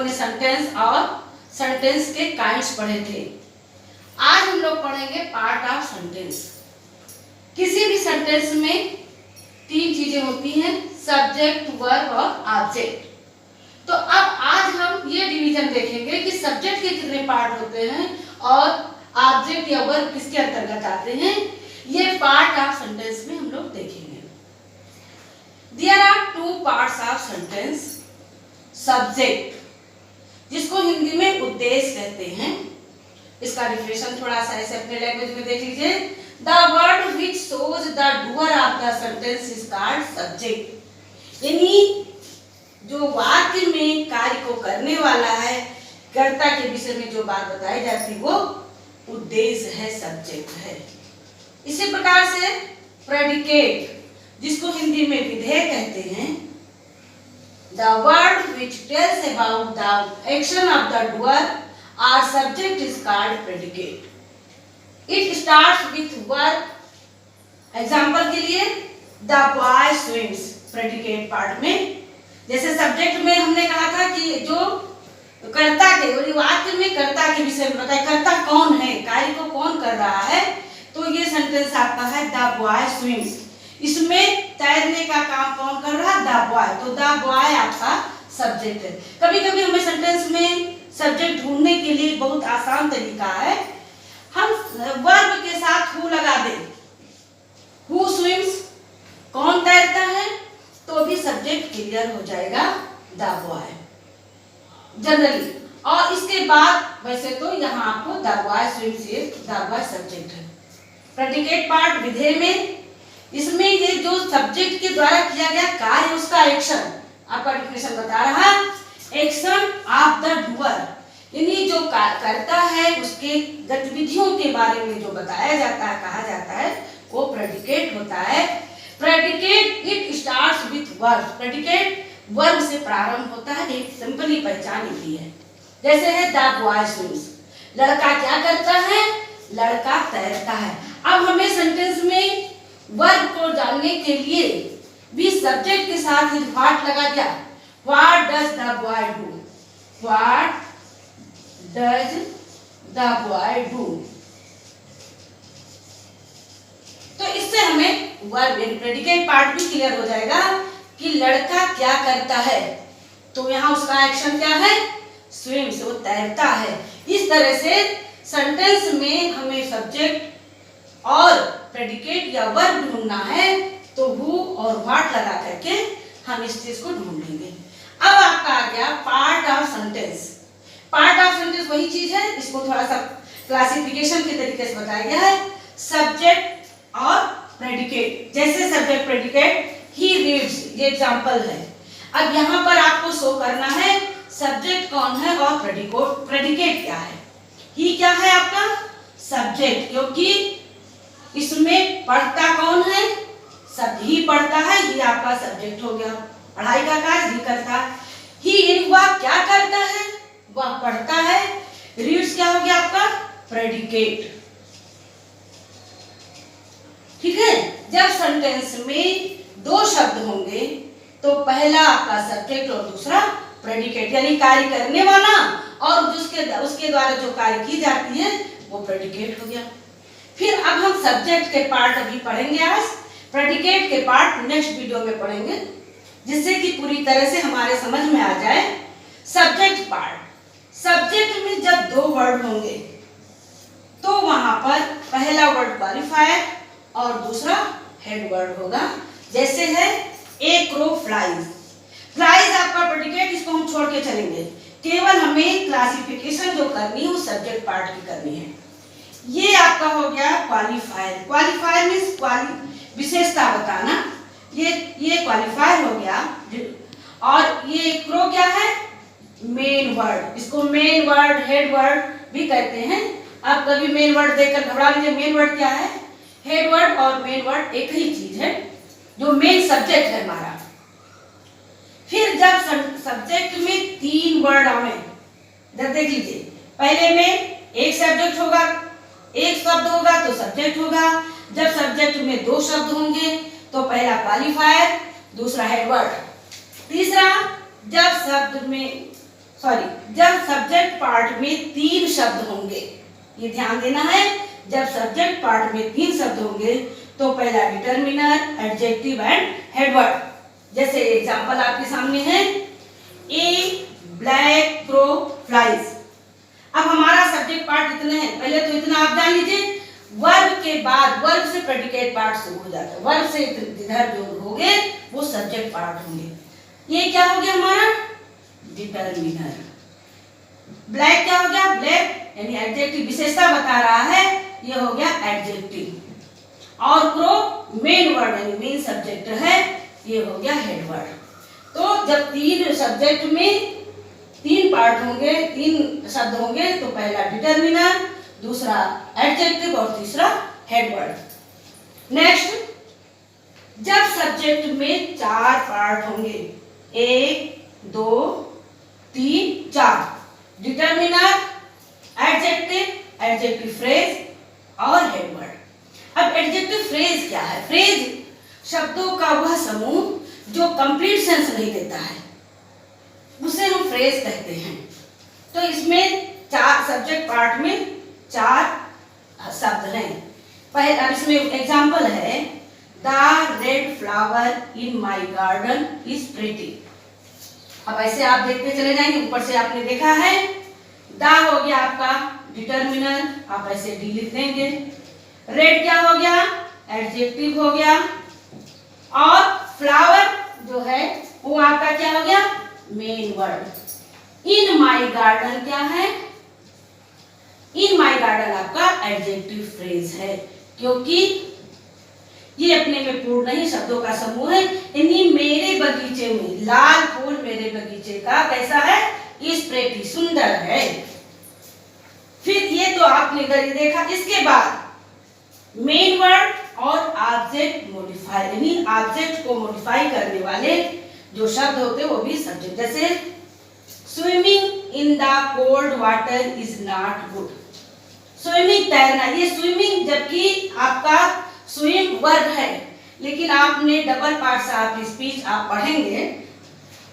ने सेंटेंस और सेंटेंस के काइंड्स पढ़े थे। आज हम लोग पढ़ेंगे पार्ट ऑफ सेंटेंस। किसी भी सेंटेंस में तीन चीजें होती हैं, सब्जेक्ट, वर्ब और ऑब्जेक्ट। तो अब आज हम ये डिवीजन देखेंगे कि सब्जेक्ट के कितने पार्ट होते हैं और ऑब्जेक्ट या वर्ब किसके अंतर्गत आते हैं। ये पार्ट ऑफ सेंटेंस में हम लोग देखेंगे। There are two parts of sentence. Subject, जिसको हिंदी में उद्देश्य कहते हैं, इसका डिफिनेशन थोड़ा सा ऐसे अपने लैंग्वेज में देख लीजिए। The word which shows the doer of the sentence is called subject. यानी जो वाक्य में कार्य को करने वाला है, कर्ता के विषय में जो बात बताई जाती वो उद्देश्य है, सब्जेक्ट है। इसी प्रकार से प्रेडिकेट, जिसको हिंदी में विधेय कहते हैं, the word which tells about the action of the doer और subject is called predicate. It starts with verb. Example के लिए the boy swims, predicate part में। जैसे सब्जेक्ट में हमने कहा था कि जो कर्ता के वाक्य में कर्ता के विषय में बताया, कर्ता कौन है, कार्य को कौन कर रहा है, तो ये सेंटेंस आपका है द बॉय स्विम्स। इसमें तैरने का काम कौन कर रहा है, द बॉय। तो द बॉय आपका सब्जेक्ट है। कभी कभी हमें सेंटेंस में सब्जेक्ट ढूंढने के लिए बहुत आसान तरीका है, हम वर्ब के साथ हु लगा दें। हु स्विम्स, कौन तैरता है, तो भी सब्जेक्ट क्लियर हो जाएगा, द बॉय जनरली। और इसके बाद वैसे तो यहाँ आपको द बॉय स्विम्स, ये द बॉय सब्जेक्ट है। प्रेडिकेट पार्ट विधेय में, इसमें ये जो सब्जेक्ट के द्वारा किया गया कार्य, उसका एक्शन, आपका डिफिनेशन बता रहा, एक्शन ऑफ द डूअर, यानी जो करता है उसके गतिविधियों के बारे में जो बताया जाता है, कहा जाता है, वो प्रेडिकेट होता है। Predicate it starts with verb. Predicate verb से प्रारंभ होता है, एक सिंपली पहचान होती है। जैसे है द बॉय स्विम्स, लड़का क्या करता है, लड़का तैरता है। अब हमें सेंटेंस में वर्ब को जानने के लिए भी सब्जेक्ट के साथ ही व्हाट लगा दिया। What does the boy do, what does the boy do. तो इससे हमें वर्ब प्रेडिकेट पार्ट भी क्लियर हो जाएगा कि लड़का क्या करता है, तो यहाँ उसका एक्शन क्या है, स्विम्स, वो तैरता है। इस तरह से सेंटेंस में हमें सब्जेक्ट और प्रेडिकेट या वर्ब ढूंढना है, तो हु और व्हाट लगा करके हम इस चीज को ढूंढेंगे। अब आपका आ गया part of sentence. Part of sentence वही चीज है, इसको थोड़ा सा क्लासिफिकेशन के तरीके से बताया गया है, सब्जेक्ट और प्रेडिकेट। जैसे सब्जेक्ट प्रेडिकेट, ही रीड्स, ये एग्जांपल है। अब यहाँ पर आपको शो करना है सब्जेक्ट कौन है और प्रेडिकेट क्या है। ही क्या है आपका सब्जेक्ट, क्योंकि इसमें पढ़ता कौन है, सब ही पढ़ता है, ये आपका सब्जेक्ट हो गया। पढ़ाई का कार्य ही करता है। ही, वह क्या करता है, वह पढ़ता है। रीड्स क्या हो गया आपका प्रेडिकेट। ठीक है। जब सेंटेंस में दो शब्द होंगे तो पहला आपका सब्जेक्ट और दूसरा प्रेडिकेट, यानी कार्य करने वाला और उसके द्वारा जो कार्य की जाती है वो प्रेडिकेट हो गया। फिर अब हम सब्जेक्ट के पार्ट अभी पढ़ेंगे आज, प्रेडिकेट के पार्ट नेक्स्ट वीडियो में पढ़ेंगे, जिससे कि पूरी तरह से हमारे समझ में आ जाए। सब्जेक्ट पार्ट, सब्जेक्ट में जब दो वर्ड होंगे तो वहां पर पहला वर्ड क्वालिफायर और दूसरा हेड वर्ड होगा। जैसे है ए क्रो फ्लाइज। फ्लाइज आपका प्रेडिकेट, इसको हम छोड़ के चलेंगे, केवल हमें क्लासिफिकेशन जो करनी है वो सब्जेक्ट पार्ट की करनी है। ये आपका हो गया क्वालिफायर। क्वालिफायर मींस विशेषता बताना, ये क्वालिफायर हो गया। और ये क्रो क्या है, मेन वर्ड, इसको मेन वर्ड, हेड वर्ड भी कहते हैं। आप कभी मेन वर्ड देखकर घबरा लीजिए, मेन वर्ड क्या है, हेड वर्ड और मेन वर्ड एक ही चीज है, जो मेन सब्जेक्ट है हमारा। फिर जब सब्जेक्ट में तीन वर्ड आवे, जब देख लीजिए, पहले में एक सब्जेक्ट होगा, एक शब्द होगा तो सब्जेक्ट होगा। जब सब्जेक्ट में दो शब्द होंगे तो पहला क्वालिफायर, दूसरा हेड वर्ड। तीसरा, जब सॉरी, जब सब्जेक्ट पार्ट में 3 शब्द होंगे, ये ध्यान देना है, जब सब्जेक्ट पार्ट में 3 शब्द होंगे तो पहला डिटर्मिनर, एडजेक्टिव एंड हेडवर्ड। जैसे एग्जांपल आपके सामने है, ए ब्लैक क्रो फ्लाइज। अब हमारा सब्जेक्ट पार्ट इतने हैं, पहले तो इतना आप जान लीजिए, वर्ब के बाद वर्ब से प्रेडिकेट पार्ट शुरू हो जाता है, वर्ब से इधर जो होंगे वो सब्जेक्ट पार्ट होंगे। ये क्या हो गया हमारा डिटर्मिनर। ब्लैक क्या हो गया, ब्लैक यानी एडजेक्टिव विशेषता बता रहा है, ये हो गया एडजेक्टिव। और क्रो मेन वर्ड यानी मेन सब्जेक्ट है, ये हो गया हेड वर्ड। तो जब 3 सब्जेक्ट में 3 पार्ट होंगे, 3 शब्द होंगे तो पहला डिटर्मिनर, दूसरा एडजेक्टिव और तीसरा हेड वर्ड। नेक्स्ट, जब सब्जेक्ट में 4 पार्ट होंगे, 1 2 3 4, डिटर्मिनर, एडजेक्टिव, एडजेक्टिव फ्रेज और हेड वर्ड। अब एडजेक्टिव फ्रेज क्या है? फ्रेज शब्दों का वह समूह जो कंप्लीट सेंस नहीं देता है, उसे हम फ्रेज कहते हैं। तो इसमें 4 सब्जेक्ट पार्ट में 4 शब्द हैं। पहले अब इसमें एग्जांपल है, the red flower in my garden is pretty. अब ऐसे आप देखते चले जाएंगे, ऊपर से आपने देखा है, द हो गया आपका डिटर्मिनर, आप ऐसे डी लिख देंगे। रेड क्या हो गया, एडजेक्टिव हो गया, और फ्लावर जो है वो आपका क्या हो गया, main word. In my garden क्या है, इन माय गार्डन आपका एडजेक्टिव फ्रेज है, क्योंकि ये अपने में पूर्ण नहीं शब्दों का समूह है। यानी मेरे बगीचे में लाल फूल मेरे बगीचे का कैसा है, इस प्रेटी सुंदर है। फिर ये तो आपने इधर देखा। इसके बाद मेन वर्ड और ऑब्जेक्ट मॉडिफाई, यानी ऑब्जेक्ट को मॉडिफाई करने वाले जो शब्द होते हैं वो भी सब्जेक्ट। जैसे swimming in the cold water is not good. Swimming तैरना, ये स्विमिंग जबकि आपका स्विम वर्ब है, लेकिन आपने डबल पार्ट से आप स्पीच आप पढ़ेंगे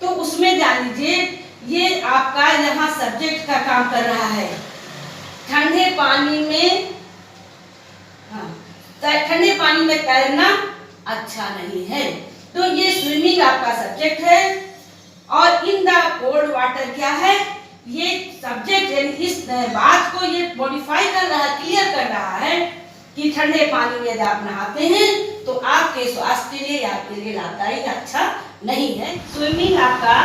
तो उसमें जान लीजिए ये आपका यहाँ सब्जेक्ट का काम कर रहा है। ठंडे पानी में, हाँ, ठंडे पानी में तैरना अच्छा नहीं है, तो ये स्विमिंग आपका सब्जेक्ट है। और इन द कोल्ड वाटर क्या है, ये सब्जेक्ट है। इस बात को ये मॉडिफाई कर रहा है, क्लियर कर रहा है कि ठंडे पानी में यदि आप नहाते हैं तो आपके स्वास्थ्य के लिए, आपके लिए लाभदायक अच्छा नहीं है। स्विमिंग आपका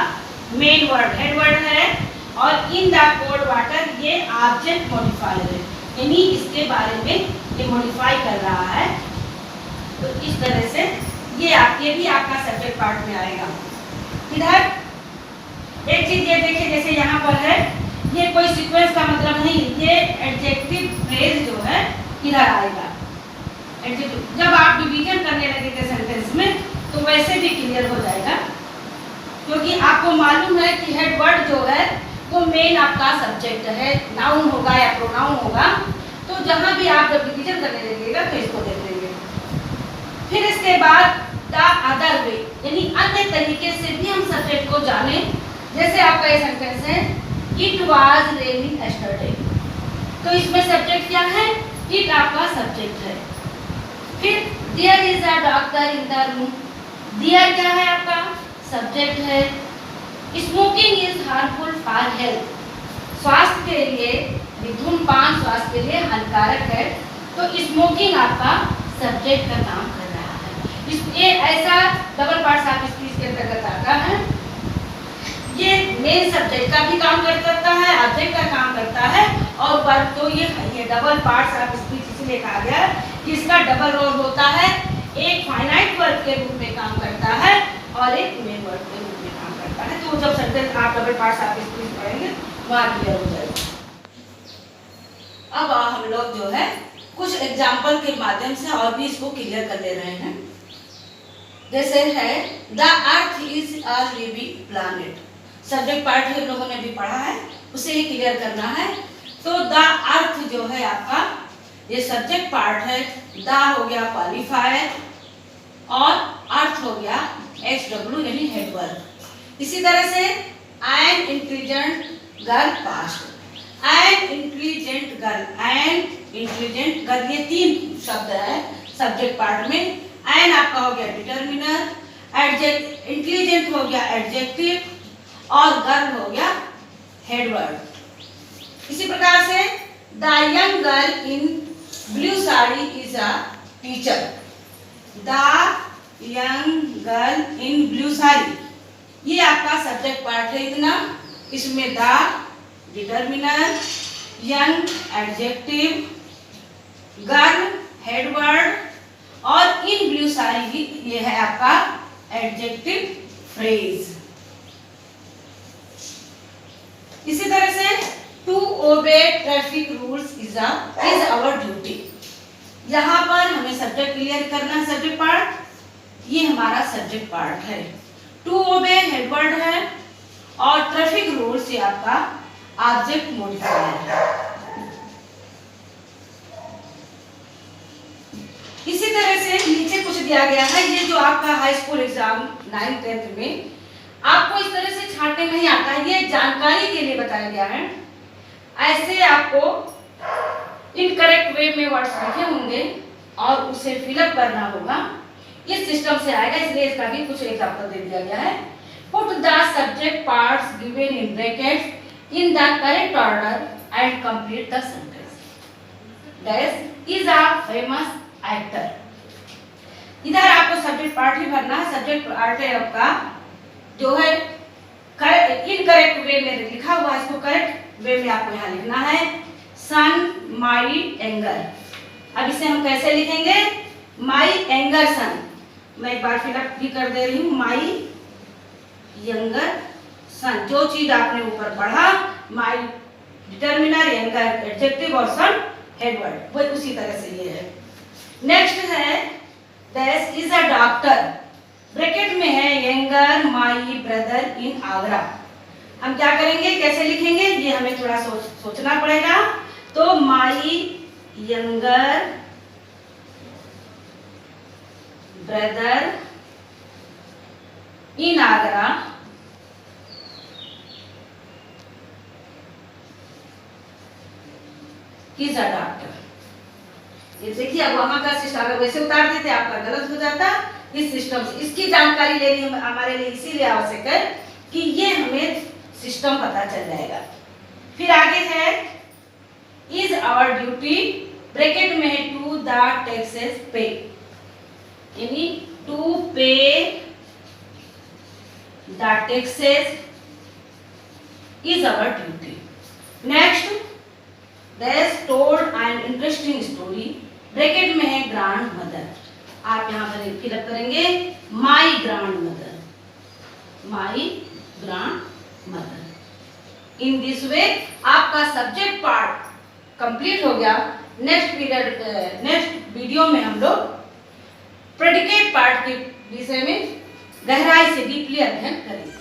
मेन वर्ड हेड वर्ड है, और इन द कोल्ड वाटर ये ऑब्जेक्ट मॉडिफायर है, यानी इसके बारे में ये मॉडिफाई कर रहा है। तो इस तरह से ये आपके भी आपका सब्जेक्ट पार्ट में आएगा। इधर एक चीज ये देखिए, जैसे यहाँ पर है, ये कोई सीक्वेंस का मतलब नहीं, ये एडजेक्टिव फ्रेज जो है इधर आएगा। एडजेक्टिव जब आप डिवीजन करने लगेंगे सेंटेंस में तो वैसे भी क्लियर हो जाएगा, क्योंकि आपको मालूम है कि हेड वर्ड जो है वो मेन आपका सब्जेक्ट है, नाउन होगा या प्रोनाउन होगा। तो जहां भी आप जब डिवीजन करने लगेगा तो इसको देख लेंगे। फिर इसके बाद द अदर वे, यानी अन्य तरीके से भी हम सब्जेक्ट को जाने। जैसे आपका ये सेंटेंस है, इट वाज रेनिंग यस्टरडे, तो इसमें सब्जेक्ट क्या है, इट आपका सब्जेक्ट है। फिर there is a doctor in the room, there क्या है आपका सब्जेक्ट है। Smoking is harmful for health, स्वास्थ्य के लिए, धूम्रपान स्वास्थ्य के लिए हानिकारक है, तो स्मोकिंग आपका सब्जेक्ट का काम कर रहा है। ये ऐसा डबल पार्ट्स आप स्पीच के अंतर्गत आता है। ये मेन सब्जेक्ट का भी काम कर सकता है, ऑब्जेक्ट का काम करता है, और वर्ब तो ये डबल पार्ट्स ऑफ स्पीच इसलिए कहा गया कि इसका डबल रोल होता है, एक फाइनाइट वर्ब के रूप में काम करता है और एक मेन वर्ब के रूप में काम करता है। तो जब सेंटेंस आप डबल पार्ट्स ऑफ स्पीच पढ़ेंगे वहाँ क्लियर हो जाएगा। अब हम लोग जो है कुछ एग्जाम्पल के माध्यम से और भी इसको क्लियर कर ले रहे हैं। जैसे है the earth is a living planet, subject part हम लोगों ने भी पढ़ा है, उसे ही क्लियर करना है। तो द अर्थ जो है आपका ये सब्जेक्ट पार्ट है, द हो गया क्वालिफायर और अर्थ हो गया SW यानी हेड वर्ब। इसी तरह से I am intelligent girl past. An intelligent girl, ये तीन शब्द है सब्जेक्ट पार्ट में। एन आपका हो गया डिटर्मिनर, इंटेलिजेंट हो गया एडजेक्टिव और गर्ल हो गया हेडवर्ड। इसी प्रकार से the young girl in blue sari is a teacher. The young girl in blue sari, ये आपका सब्जेक्ट पार्ट है इतना। इसमें the determiner, young adjective, girl headword और इन ब्लू साड़ी, ये है आपका एडजेक्टिव फ्रेज। इसी तरह से to obey traffic rules is our duty. यहाँ पर हमें सब्जेक्ट क्लियर करना है, सब्जेक्ट पार्ट, ये हमारा सब्जेक्ट पार्ट है। टू ओबे हेडवर्ड है और ट्रैफिक रूल्स ये आपका ऑब्जेक्ट मॉडिफायर है। इसी तरह से नीचे कुछ दिया गया है, ये जो आपका high school exam 9th 10th में आपको इस तरह से छांटने नहीं आता है, ये जानकारी के लिए बताया गया है। ऐसे आपको इनकरेक्ट वे में वर्ड्स लिखे होंगे और उसे फिलअप करना होगा, इस सिस्टम से आएगा, इसलिए इसका भी कुछ एग्जांपल दे दिया गया है। Put the subject parts given in brackets in the correct order and complete the sentence. That is a famous actor. इधर आपको सब्जेक्ट पार्ट ही भरना है। सब्जेक्ट पार्ट है आपका जो है इनकरेक्ट वे में लिखा हुआ है, इसको करेक्ट वे में आपको यहाँ लिखना है। सन माई एंगर, अब इसे हम कैसे लिखेंगे? माई एंगर सन, मैं एक बार फिलअप भी कर दे रही हूँ। माई यंगर सन, जो चीज आपने ऊपर पढ़ा, माई डिटर्मिनर, यंगर एडजेक्टिव और सन हेडवर्ड, वो उसी तरह से ये है। नेक्स्ट है that is a doctor, bracket में है younger my brother in Agra. हम क्या करेंगे, कैसे लिखेंगे, ये हमें थोड़ा सोचना पड़ेगा। तो my younger brother in Agra is a doctor. ये देखिए, अब वहां का सिस्टम अगर वैसे उतार देते आपका गलत हो जाता। इस सिस्टम से इसकी जानकारी लेनी हमारे लिए इसीलिए आवश्यक है कि ये हमें सिस्टम पता चल जाएगा। फिर आगे है इज आवर ड्यूटी, ब्रैकेट में है टू द टैक्सेस पे, यानी to pay the taxes is our duty. Next that told an interesting story, bracket में है ग्रैंड मदर। आप यहाँ पर फिलअप करेंगे my grandmother, my grandmother. In this way आपका सब्जेक्ट पार्ट कंप्लीट हो गया। नेक्स्ट वीडियो में हम लोग प्रेडिकेट पार्ट के विषय में गहराई से डीपली अध्ययन करेंगे।